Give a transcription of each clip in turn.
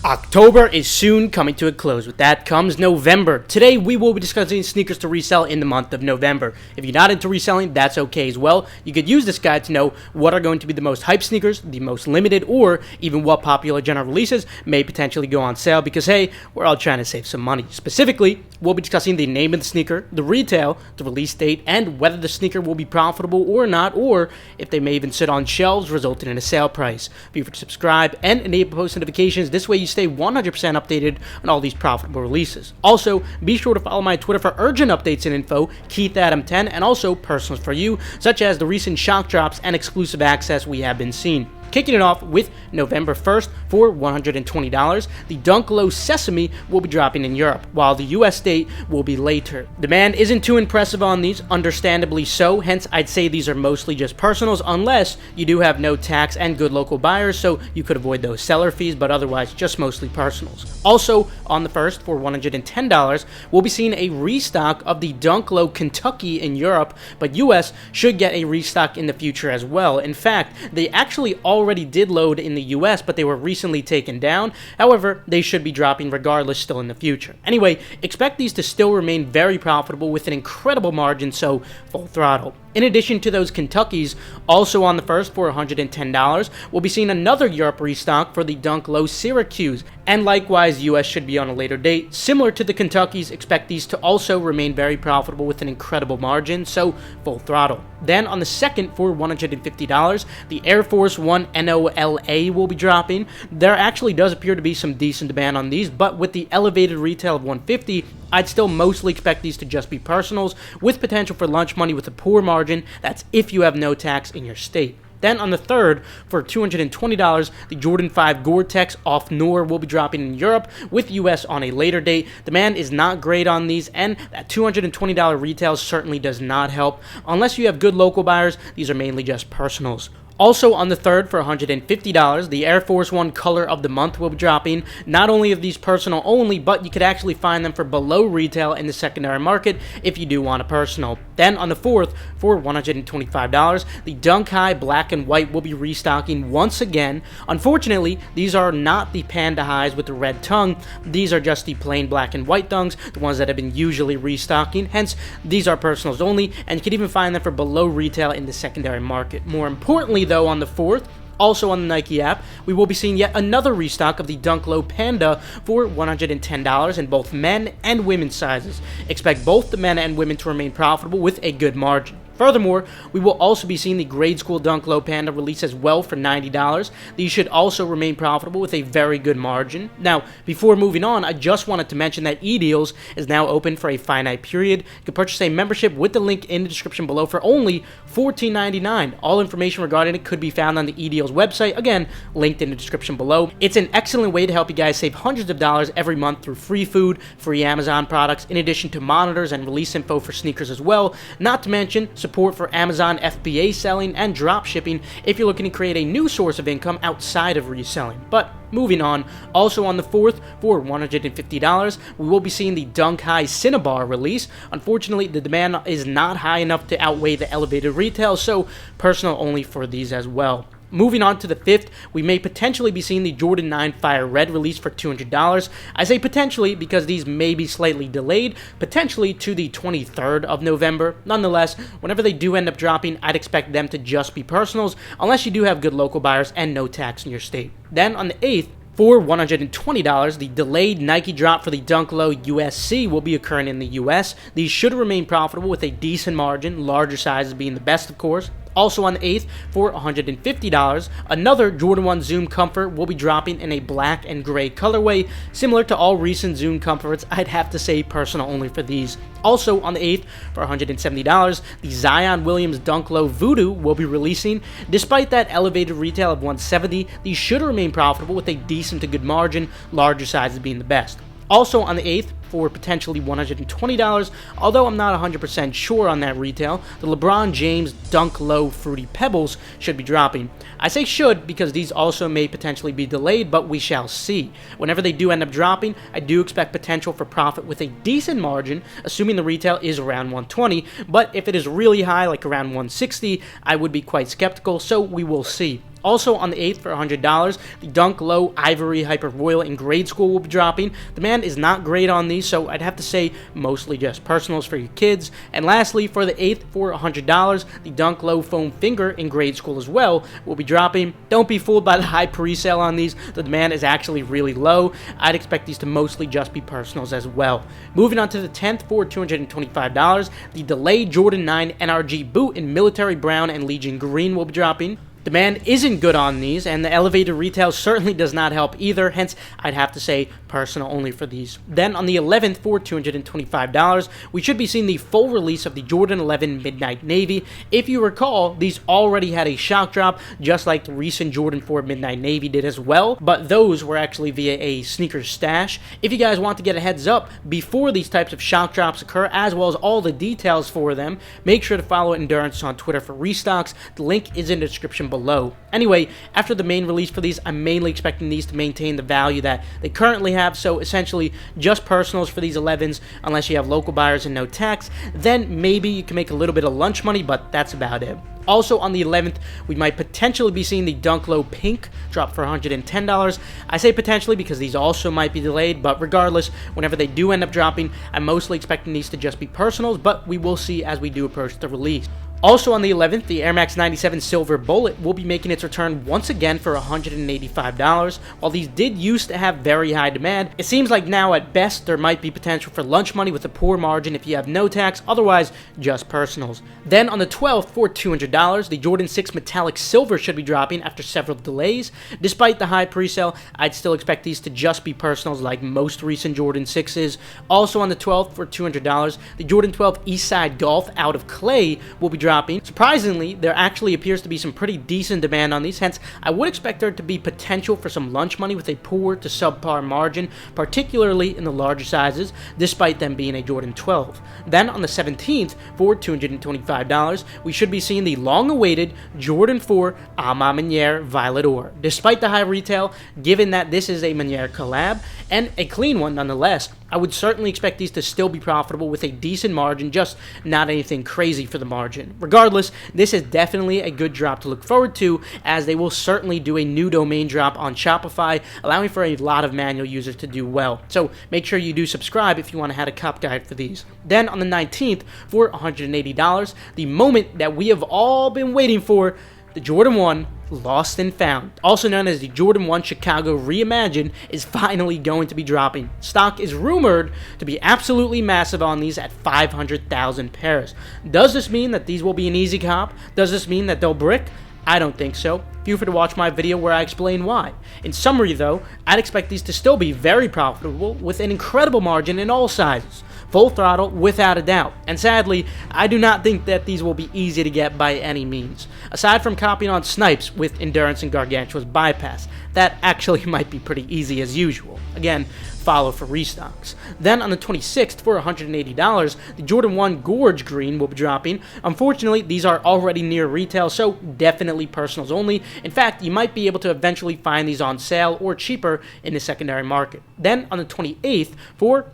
October is soon coming to a close. With that comes November. Today we will be discussing sneakers to resell in the month of November. If you're not into reselling, that's okay as well. You could use this guide to know what are going to be the most hype sneakers, the most limited, or even what popular general releases may potentially go on sale because, hey, we're all trying to save some money. Specifically, we'll be discussing the name of the sneaker, the retail, the release date, and whether the sneaker will be profitable or not, or if they may even sit on shelves resulting in a sale price. Be sure to subscribe and enable post notifications. This way you stay 100% updated on all these profitable releases. Also, be sure to follow my Twitter for urgent updates and info, KeithAdam10, and also personals for you, such as the recent shock drops and exclusive access we have been seeing. Kicking it off with November 1st for $120, the Dunk Low Sesame will be dropping in Europe, while the US date will be later. Demand isn't too impressive on these, understandably so, hence I'd say these are mostly just personals unless you do have no tax and good local buyers, so you could avoid those seller fees, but otherwise just mostly personals. Also, on the 1st for $110, we'll be seeing a restock of the Dunk Low Kentucky in Europe, but US should get a restock in the future as well. In fact, they actually already did load in the US, but they were recently taken down. However, they should be dropping regardless still in the future. Anyway, expect these to still remain very profitable with an incredible margin, so full throttle. In addition to those Kentuckys, also on the 1st for $110, we'll be seeing another Europe restock for the Dunk Low Syracuse, and likewise US should be on a later date. Similar to the Kentuckys, expect these to also remain very profitable with an incredible margin, so full throttle. Then on the 2nd for $150, the Air Force One NOLA will be dropping. There actually does appear to be some decent demand on these, but with the elevated retail of $150, I'd still mostly expect these to just be personals with potential for lunch money with a poor margin. That's if you have no tax in your state. Then on the 3rd, for $220, the Jordan 5 Gore-Tex Off Noir will be dropping in Europe, with US on a later date. Demand is not great on these, and that $220 retail certainly does not help. Unless you have good local buyers, these are mainly just personals. Also on the 3rd for $150, the Air Force One Color of the Month will be dropping. Not only of these personal only, but you could actually find them for below retail in the secondary market if you do want a personal. Then on the 4th for $125, the Dunk High Black and White will be restocking once again. Unfortunately, these are not the Panda Highs with the red tongue. These are just the plain black and white dunks, the ones that have been usually restocking. Hence, these are personals only, and you can even find them for below retail in the secondary market. More importantly, though, on the 4th, also on the Nike app, we will be seeing yet another restock of the Dunk Low Panda for $110 in both men and women's sizes. Expect both the men and women to remain profitable with a good margin. Furthermore, we will also be seeing the Grade School Dunk Low Panda release as well for $90. These should also remain profitable with a very good margin. Now, before moving on, I just wanted to mention that eDeals is now open for a finite period. You can purchase a membership with the link in the description below for only $14.99. All information regarding it could be found on the eDeals website, again, linked in the description below. It's an excellent way to help you guys save hundreds of dollars every month through free food, free Amazon products, in addition to monitors and release info for sneakers as well, not to mention support for Amazon FBA selling and drop shipping if you're looking to create a new source of income outside of reselling. But moving on, also on the 4th for $150, we will be seeing the Dunk High Cinnabar release. Unfortunately, the demand is not high enough to outweigh the elevated retail, so personal only for these as well. Moving on to the 5th, we may potentially be seeing the Jordan 9 Fire Red release for $200. I say potentially because these may be slightly delayed, potentially to the 23rd of November. Nonetheless, whenever they do end up dropping, I'd expect them to just be personals, unless you do have good local buyers and no tax in your state. Then on the 8th, for $120, the delayed Nike drop for the Dunk Low USC will be occurring in the US. These should remain profitable with a decent margin, larger sizes being the best, of course. Also on the 8th, for $150, another Jordan 1 Zoom Comfort will be dropping in a black and gray colorway. Similar to all recent Zoom Comforts, I'd have to say personal only for these. Also on the 8th, for $170, the Zion Williams Dunk Low Voodoo will be releasing. Despite that elevated retail of $170, these should remain profitable with a decent to good margin, larger sizes being the best. Also on the 8th, for potentially $120, although I'm not 100% sure on that retail. The LeBron James Dunk Low Fruity Pebbles should be dropping. I say should because these also may potentially be delayed, but we shall see. Whenever they do end up dropping, I do expect potential for profit with a decent margin, assuming the retail is around 120, but if it is really high, like around 160, I would be quite skeptical, so we will see. Also on the 8th for $100, the Dunk Low Ivory Hyper Royal in grade school will be dropping. Demand is not great on these, so I'd have to say mostly just personals for your kids. And lastly, for the 8th for $100, the Dunk Low Foam Finger in grade school as well will be dropping. Don't be fooled by the high pre-sale on these. The demand is actually really low. I'd expect these to mostly just be personals as well. Moving on to the 10th for $225, the delayed Jordan 9 NRG boot in Military Brown and Legion Green will be dropping. Demand isn't good on these, and the elevated retail certainly does not help either, hence I'd have to say personal only for these. Then on the 11th for $225, we should be seeing the full release of the Jordan 11 Midnight Navy. If you recall, these already had a shock drop, just like the recent Jordan 4 Midnight Navy did as well, but those were actually via a sneakers stash. If you guys want to get a heads up before these types of shock drops occur, as well as all the details for them, make sure to follow Endurance on Twitter for Restocks. The link is in the description below. Anyway, after the main release for these, I'm mainly expecting these to maintain the value that they currently have, so essentially just personals for these 11s unless you have local buyers and no tax. Then maybe you can make a little bit of lunch money, but that's about it. Also on the 11th, we might potentially be seeing the Dunk Low Pink drop for $110. I say potentially because these also might be delayed, but regardless, whenever they do end up dropping, I'm mostly expecting these to just be personals, but we will see as we do approach the release. Also on the 11th, the Air Max 97 Silver Bullet will be making its return once again for $185. While these did used to have very high demand, it seems like now at best there might be potential for lunch money with a poor margin if you have no tax, otherwise just personals. Then on the 12th for $200, the Jordan 6 Metallic Silver should be dropping after several delays. Despite the high pre-sale, I'd still expect these to just be personals like most recent Jordan 6s. Also on the 12th for $200, the Jordan 12 Eastside Golf out of clay will be dropping. Surprisingly, there actually appears to be some pretty decent demand on these, hence I would expect there to be potential for some lunch money with a poor to subpar margin, particularly in the larger sizes, despite them being a Jordan 12. Then on the 17th, for $225, we should be seeing the long-awaited Jordan 4 A Ma Maniere Violet Ore. Despite the high retail, given that this is a Maniere collab, and a clean one nonetheless, I would certainly expect these to still be profitable with a decent margin, just not anything crazy for the margin. Regardless, this is definitely a good drop to look forward to, as they will certainly do a new domain drop on Shopify, allowing for a lot of manual users to do well. So make sure you do subscribe if you want to have a cop guide for these. Then on the 19th, for $180, the moment that we have all been waiting for, the Jordan 1 Lost and Found, also known as the Jordan 1 Chicago Reimagined, is finally going to be dropping. Stock is rumored to be absolutely massive on these at 500,000 pairs. Does this mean that these will be an easy cop? Does this mean that they'll brick? I don't think so. Feel free to watch my video where I explain why. In summary though, I'd expect these to still be very profitable with an incredible margin in all sizes. Full throttle without a doubt. And sadly, I do not think that these will be easy to get by any means. Aside from copying on snipes with Endurance and Gargantua's bypass, that actually might be pretty easy as usual. Again, follow for restocks. Then on the 26th for $180, the Jordan 1 Gorge Green will be dropping. Unfortunately, these are already near retail, so definitely personals only. In fact, you might be able to eventually find these on sale or cheaper in the secondary market. Then on the 28th for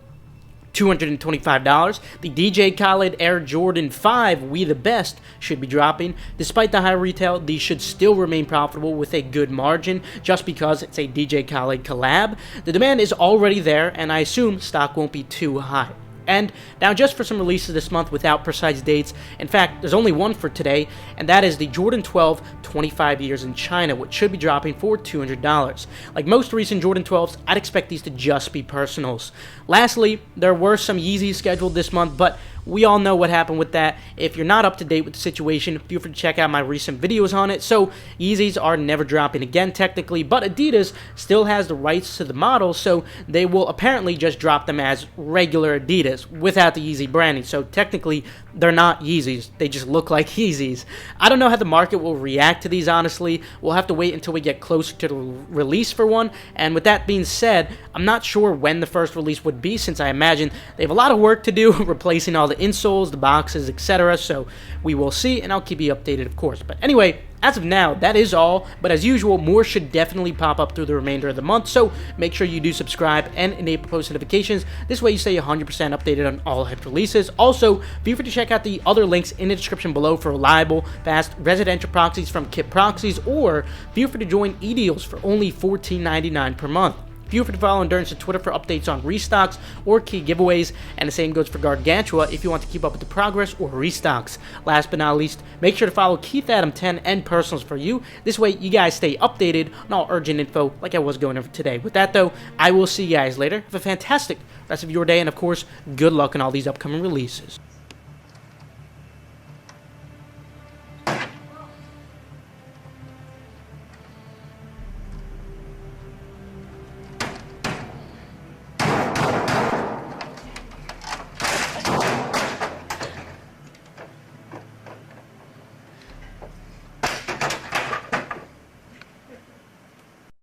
$225, the DJ Khaled Air Jordan 5 We The Best should be dropping. Despite the high retail, these should still remain profitable with a good margin just because it's a DJ Khaled collab. The demand is already there, and I assume stock won't be too high. And now just for some releases this month without precise dates, in fact, there's only one for today, and that is the Jordan 12 25 Years in China, which should be dropping for $200. Like most recent Jordan 12s, I'd expect these to just be personals. Lastly, there were some Yeezys scheduled this month, but we all know what happened with that. If you're not up to date with the situation, feel free to check out my recent videos on it. So Yeezys are never dropping again technically, but Adidas still has the rights to the model, so they will apparently just drop them as regular Adidas without the Yeezy branding. So technically they're not Yeezys, they just look like Yeezys. I don't know how the market will react to these, honestly. We'll have to wait until we get closer to the release for one. And with that being said, I'm not sure when the first release would be, since I imagine they have a lot of work to do replacing all the insoles, the boxes, etc. So we will see, and I'll keep you updated, of course. But anyway, as of now, that is all, but as usual, more should definitely pop up through the remainder of the month, so make sure you do subscribe and enable post notifications. This way you stay 100% updated on all hyped releases. Also, feel free to check out the other links in the description below for reliable, fast, residential proxies from Kit Proxies, or feel free to join e-deals for only $14.99 per month. Feel free to follow Endurance on Twitter for updates on restocks or key giveaways, and the same goes for Gargantua if you want to keep up with the progress or restocks. Last but not least, make sure to follow Keith Adam 10 and Personals for you. This way you guys stay updated on all urgent info like I was going over today. With that though, I will see you guys later. Have a fantastic rest of your day, and of course, good luck on all these upcoming releases.